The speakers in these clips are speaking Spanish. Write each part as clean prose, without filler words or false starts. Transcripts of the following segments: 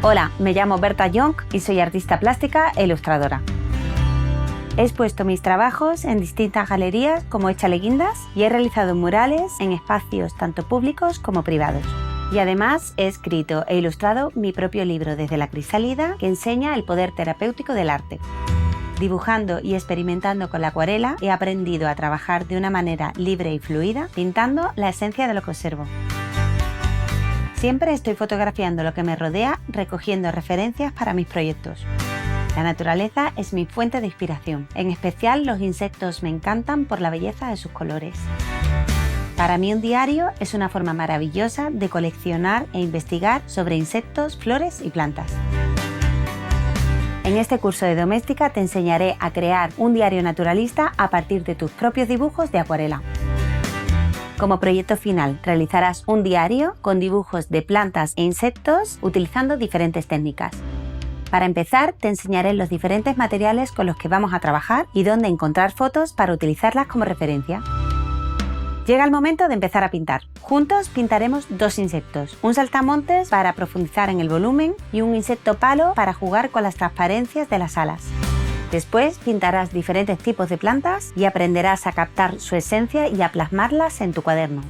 Hola, me llamo Berta Young y soy artista plástica e ilustradora. He expuesto mis trabajos en distintas galerías como Échale Guindas y he realizado murales en espacios tanto públicos como privados. Y además he escrito e ilustrado mi propio libro Desde la crisálida, que enseña el poder terapéutico del arte. Dibujando y experimentando con la acuarela he aprendido a trabajar de una manera libre y fluida, pintando la esencia de lo que observo. Siempre estoy fotografiando lo que me rodea, recogiendo referencias para mis proyectos. La naturaleza es mi fuente de inspiración. En especial los insectos me encantan por la belleza de sus colores. Para mí un diario es una forma maravillosa de coleccionar e investigar sobre insectos, flores y plantas. En este curso de doméstica te enseñaré a crear un diario naturalista a partir de tus propios dibujos de acuarela. Como proyecto final, realizarás un diario con dibujos de plantas e insectos utilizando diferentes técnicas. Para empezar, te enseñaré los diferentes materiales con los que vamos a trabajar y dónde encontrar fotos para utilizarlas como referencia. Llega el momento de empezar a pintar. Juntos pintaremos dos insectos, un saltamontes para profundizar en el volumen y un insecto palo para jugar con las transparencias de las alas. Después pintarás diferentes tipos de plantas y aprenderás a captar su esencia y a plasmarlas en tu cuaderno.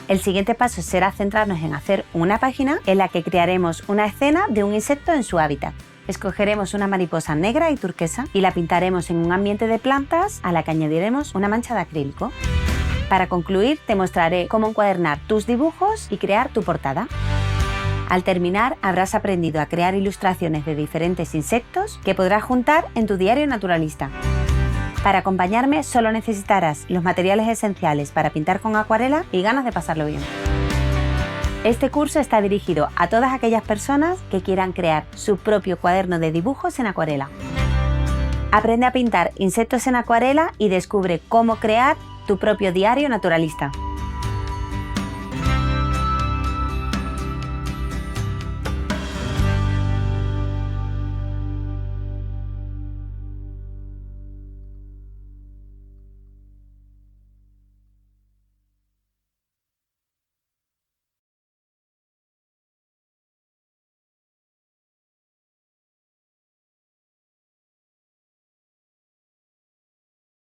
El siguiente paso será centrarnos en hacer una página en la que crearemos una escena de un insecto en su hábitat. Escogeremos una mariposa negra y turquesa y la pintaremos en un ambiente de plantas a la que añadiremos una mancha de acrílico. Para concluir, te mostraré cómo encuadernar tus dibujos y crear tu portada. Al terminar, habrás aprendido a crear ilustraciones de diferentes insectos que podrás juntar en tu diario naturalista. Para acompañarme solo necesitarás los materiales esenciales para pintar con acuarela y ganas de pasarlo bien. Este curso está dirigido a todas aquellas personas que quieran crear su propio cuaderno de dibujos en acuarela. Aprende a pintar insectos en acuarela y descubre cómo crear tu propio diario naturalista.